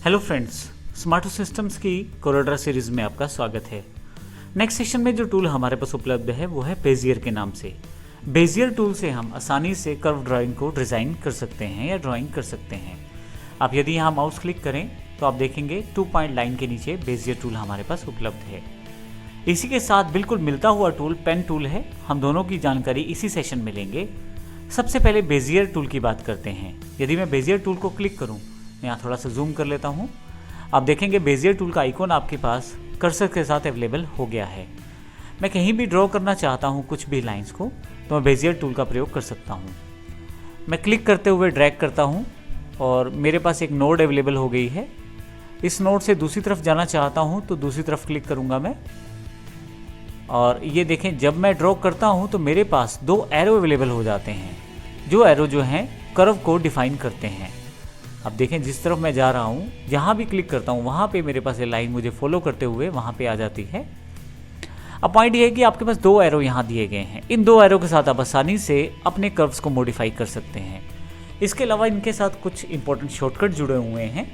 Hello friends, स्मार्टो systems की कोरोड्रा series में आपका स्वागत है। नेक्स्ट सेशन में जो टूल हमारे पास उपलब्ध है वो है बेजियर के नाम से। बेजियर टूल से हम आसानी से कर्व ड्राइंग को डिज़ाइन कर सकते हैं या ड्राइंग कर सकते हैं। आप यदि यहाँ माउस क्लिक करें तो आप देखेंगे 2 पॉइंट लाइन के नीचे बेजियर टूल हमारे पास उपलब्ध है। इसी के साथ बिल्कुल मिलता हुआ टूल पेन टूल है। हम दोनों की जानकारी इसी सेशन में लेंगे। सबसे पहले बेजियर टूल की बात करते हैं। यदि मैं बेजियर टूल को क्लिक करूं, मैं यहाँ थोड़ा सा जूम कर लेता हूं, आप देखेंगे बेजियर टूल का आइकॉन आपके पास कर्सर के साथ अवेलेबल हो गया है। मैं कहीं भी ड्रॉ करना चाहता हूं कुछ भी लाइंस को, तो मैं बेजियर टूल का प्रयोग कर सकता हूं। मैं क्लिक करते हुए ड्रैग करता हूं और मेरे पास एक नोड अवेलेबल हो गई है। इस नोड से दूसरी तरफ जाना चाहता हूं तो दूसरी तरफ क्लिक करूंगा मैं, और ये देखें जब मैं ड्रॉ करता हूं तो मेरे पास 2 एरो अवेलेबल हो जाते हैं, जो एरो जो हैं कर्व को डिफाइन करते हैं। अब देखें जिस तरफ मैं जा रहा हूं, जहां भी क्लिक करता हूं वहां पे मेरे पास ये लाइन मुझे फॉलो करते हुए वहां पे आ जाती है। अब पॉइंट ये है कि आपके पास 2 एरो यहाँ दिए गए हैं। इन 2 एरो के साथ आप आसानी से अपने कर्व्स को मॉडिफाई कर सकते हैं। इसके अलावा इनके साथ कुछ इंपॉर्टेंट शॉर्टकट जुड़े हुए हैं।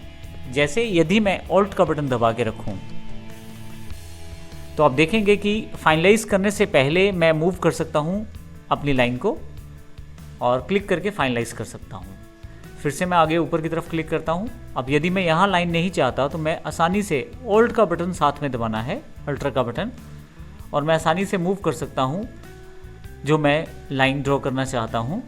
जैसे यदि मैं ऑल्ट का बटन दबा के रखूं तो आप देखेंगे कि फाइनलाइज करने से पहले मैं मूव कर सकता हूं अपनी लाइन को और क्लिक करके फाइनलाइज कर सकता हूं। फिर से मैं आगे ऊपर की तरफ क्लिक करता हूं। अब यदि मैं यहां लाइन नहीं चाहता तो मैं आसानी से ऑल्ट का बटन साथ में दबाना है, अल्टर का बटन, और मैं आसानी से मूव कर सकता हूं जो मैं लाइन ड्रॉ करना चाहता हूं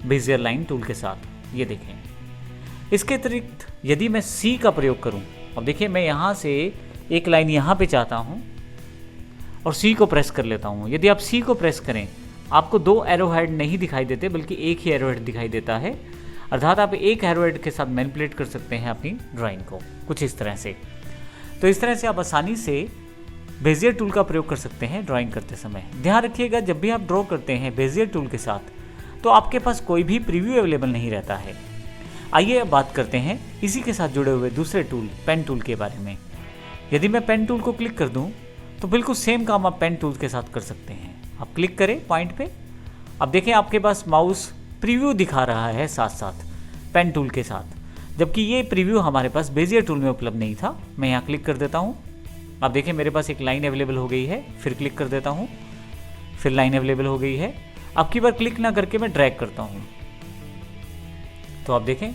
बेजियर लाइन टूल के साथ। ये देखें। इसके अतिरिक्त यदि मैं सी का प्रयोग करूं, अब देखिए मैं यहां से एक लाइन यहां पे चाहता हूं और सी को प्रेस कर लेता हूं। यदि आप सी को प्रेस करें आपको 2 एरो हेड नहीं दिखाई देते बल्कि एक ही एरो हेड दिखाई देता है, अर्थात आप एक एरो हेड के साथ मैनिपुलेट कर सकते हैं अपनी ड्राइंग को कुछ इस तरह से। तो इस तरह से आप आसानी से बेजियर टूल का प्रयोग कर सकते हैं ड्राइंग करते समय। ध्यान रखिएगा जब भी आप ड्रॉ करते हैं बेजियर टूल के साथ तो आपके पास कोई भी प्रीव्यू अवेलेबल नहीं रहता है। आइए अब बात करते हैं इसी के साथ जुड़े हुए दूसरे टूल पेन टूल के बारे में। यदि मैं पेन टूल को क्लिक कर दूं तो बिल्कुल सेम काम आप पेन टूल के साथ कर सकते हैं। आप क्लिक करें पॉइंट पे, अब देखें आपके पास माउस प्रीव्यू दिखा रहा है साथ साथ पेन टूल के साथ, जबकि ये प्रीव्यू हमारे पास बेजियर टूल में उपलब्ध नहीं था। मैं यहाँ क्लिक कर देता हूँ। अब देखें मेरे पास एक लाइन अवेलेबल हो गई है। फिर क्लिक कर देता हूँ, फिर लाइन अवेलेबल हो गई है। अब की बार क्लिक ना करके मैं ड्रैग करता हूँ तो आप देखें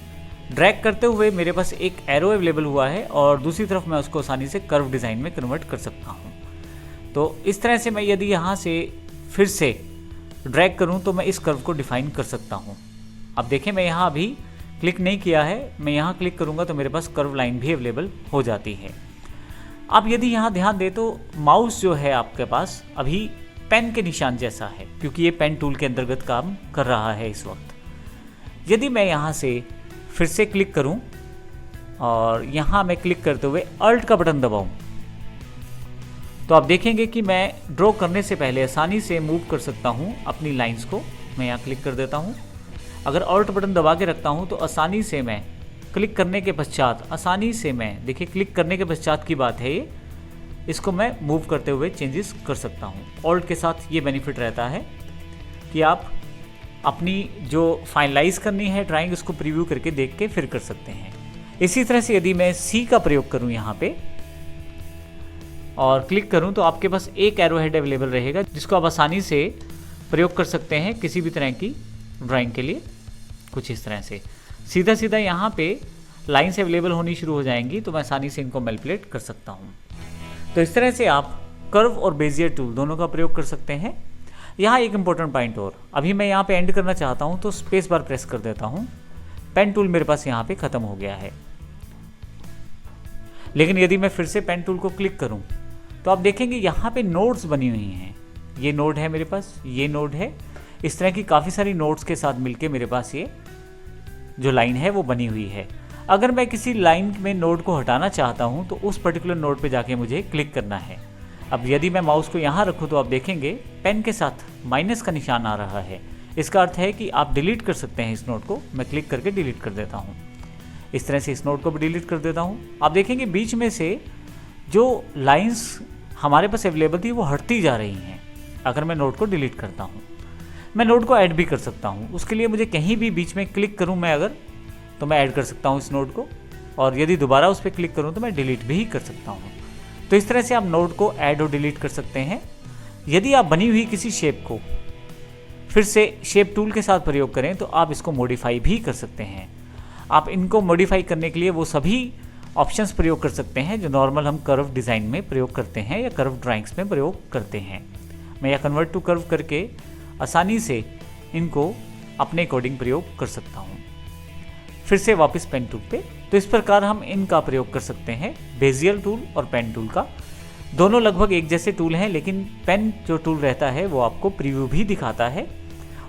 ड्रैग करते हुए मेरे पास एक एरो अवेलेबल हुआ है और दूसरी तरफ मैं उसको आसानी से कर्व डिज़ाइन में कन्वर्ट कर सकता हूँ। तो इस तरह से मैं यदि यहाँ से फिर से ड्रैग करूँ तो मैं इस कर्व को डिफाइन कर सकता हूँ। अब देखें मैं यहाँ अभी क्लिक नहीं किया है, मैं यहाँ क्लिक करूँगा तो मेरे पास कर्व लाइन भी अवेलेबल हो जाती है। अब यदि यहाँ ध्यान दें तो माउस जो है आपके पास अभी पेन के निशान जैसा है, क्योंकि ये पेन टूल के अंतर्गत काम कर रहा है इस वक्त। यदि मैं यहाँ से फिर से क्लिक करूँ और यहाँ मैं क्लिक करते हुए अल्ट का बटन दबाऊँ तो आप देखेंगे कि मैं ड्रॉ करने से पहले आसानी से मूव कर सकता हूँ अपनी लाइंस को। मैं यहाँ क्लिक कर देता हूँ। अगर ऑल्ट बटन दबा के रखता हूँ तो आसानी से मैं क्लिक करने के पश्चात देखिए क्लिक करने के पश्चात की बात है ये, इसको मैं मूव करते हुए चेंजेस कर सकता हूँ। ऑल्ट के साथ ये बेनिफिट रहता है कि आप अपनी जो फाइनलाइज करनी है ड्राइंग उसको प्रीव्यू करके देख के फिर कर सकते हैं। इसी तरह से यदि मैं सी का प्रयोग करूँ यहाँ पे और क्लिक करूं तो आपके पास एक एरो हेड अवेलेबल रहेगा जिसको आप आसानी से प्रयोग कर सकते हैं किसी भी तरह की ड्राइंग के लिए। कुछ इस तरह से सीधा सीधा यहाँ पे लाइंस अवेलेबल होनी शुरू हो जाएंगी तो मैं आसानी से इनको मैनिपुलेट कर सकता हूँ। तो इस तरह से आप कर्व और बेजियर टूल दोनों का प्रयोग कर सकते हैं। यहाँ एक इंपॉर्टेंट पॉइंट और, अभी मैं यहाँ पे एंड करना चाहता हूँ तो स्पेस बार प्रेस कर देता हूँ। पेन टूल मेरे पास यहाँ पे ख़त्म हो गया है। लेकिन यदि मैं फिर से पेन टूल को क्लिक करूँ तो आप देखेंगे यहाँ पे नोड्स बनी हुई हैं। ये नोड है मेरे पास, ये नोड है, इस तरह की काफ़ी सारी नोड्स के साथ मिलके मेरे पास ये जो लाइन है वो बनी हुई है। अगर मैं किसी लाइन में नोड को हटाना चाहता हूँ तो उस पर्टिकुलर नोड पे जाके मुझे क्लिक करना है। अब यदि मैं माउस को यहाँ रखूँ तो आप देखेंगे पेन के साथ माइनस का निशान आ रहा है। इसका अर्थ है कि आप डिलीट कर सकते हैं इस नोड को। मैं क्लिक करके डिलीट कर देता हूँ। इस तरह से इस नोड को भी डिलीट कर देता हूँ। आप देखेंगे बीच में से जो लाइंस हमारे पास अवेलेबल थी वो हटती जा रही हैं अगर मैं नोड को डिलीट करता हूँ। मैं नोड को ऐड भी कर सकता हूँ। उसके लिए मुझे कहीं भी बीच में क्लिक करूँ मैं अगर, तो मैं ऐड कर सकता हूँ इस नोड को। और यदि दोबारा उस पर क्लिक करूँ तो मैं डिलीट भी कर सकता हूँ। तो इस तरह से आप नोड को ऐड और डिलीट कर सकते हैं। यदि आप बनी हुई किसी शेप को फिर से शेप टूल के साथ प्रयोग करें तो आप इसको मॉडिफाई भी कर सकते हैं। आप इनको मॉडिफाई करने के लिए वो सभी ऑप्शंस प्रयोग कर सकते हैं जो नॉर्मल हम कर्व डिज़ाइन में प्रयोग करते हैं या कर्व ड्राइंग्स में प्रयोग करते हैं। मैं यह कन्वर्ट टू कर्व करके आसानी से इनको अपने अकॉर्डिंग प्रयोग कर सकता हूँ। फिर से वापस पेन टूल पे। तो इस प्रकार हम इनका प्रयोग कर सकते हैं, बेजियर टूल और पेन टूल का। दोनों लगभग एक जैसे टूल हैं, लेकिन पेन जो टूल रहता है वो आपको प्रीव्यू भी दिखाता है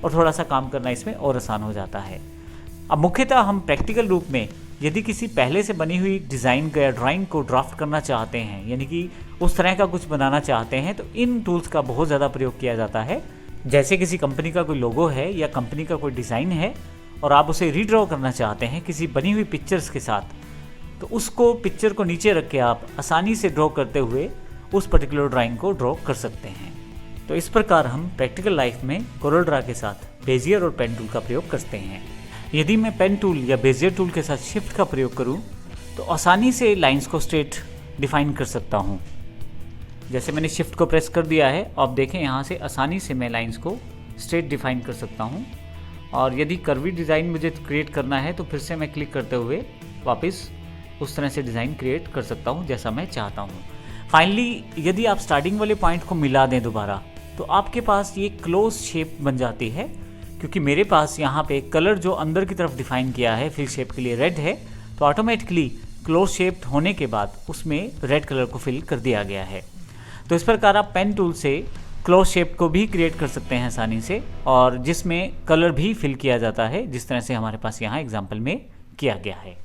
और थोड़ा सा काम करना इसमें और आसान हो जाता है। अब मुख्यतः हम प्रैक्टिकल रूप में यदि किसी पहले से बनी हुई डिज़ाइन या ड्राइंग को ड्राफ्ट करना चाहते हैं, यानी कि उस तरह का कुछ बनाना चाहते हैं, तो इन टूल्स का बहुत ज़्यादा प्रयोग किया जाता है। जैसे किसी कंपनी का कोई लोगो है या कंपनी का कोई डिज़ाइन है और आप उसे रीड्रॉ करना चाहते हैं किसी बनी हुई पिक्चर्स के साथ, तो उसको पिक्चर को नीचे रख के आप आसानी से ड्रॉ करते हुए उस पर्टिकुलर ड्राइंग को ड्रॉ कर सकते हैं। तो इस प्रकार हम प्रैक्टिकल लाइफ में कोरल ड्रा के साथ बेजियर और पेन टूल का प्रयोग करते हैं। यदि मैं पेन टूल या बेजियर टूल के साथ शिफ्ट का प्रयोग करूं तो आसानी से लाइंस को स्ट्रेट डिफाइन कर सकता हूं। जैसे मैंने शिफ्ट को प्रेस कर दिया है, आप देखें यहाँ से आसानी से मैं लाइंस को स्ट्रेट डिफाइन कर सकता हूँ। और यदि कर्वी डिज़ाइन मुझे क्रिएट करना है तो फिर से मैं क्लिक करते हुए वापस उस तरह से डिज़ाइन क्रिएट कर सकता हूँ जैसा मैं चाहता हूँ। फाइनली यदि आप स्टार्टिंग वाले पॉइंट को मिला दें दोबारा तो आपके पास ये क्लोज शेप बन जाती है। क्योंकि मेरे पास यहाँ पे कलर जो अंदर की तरफ डिफाइन किया है फिल शेप के लिए रेड है, तो ऑटोमेटिकली क्लोज शेप्ड होने के बाद उसमें रेड कलर को फिल कर दिया गया है। तो इस प्रकार आप पेन टूल से क्लोज शेप को भी क्रिएट कर सकते हैं आसानी से, और जिसमें कलर भी फिल किया जाता है जिस तरह से हमारे पास यहाँ एग्जाम्पल में किया गया है।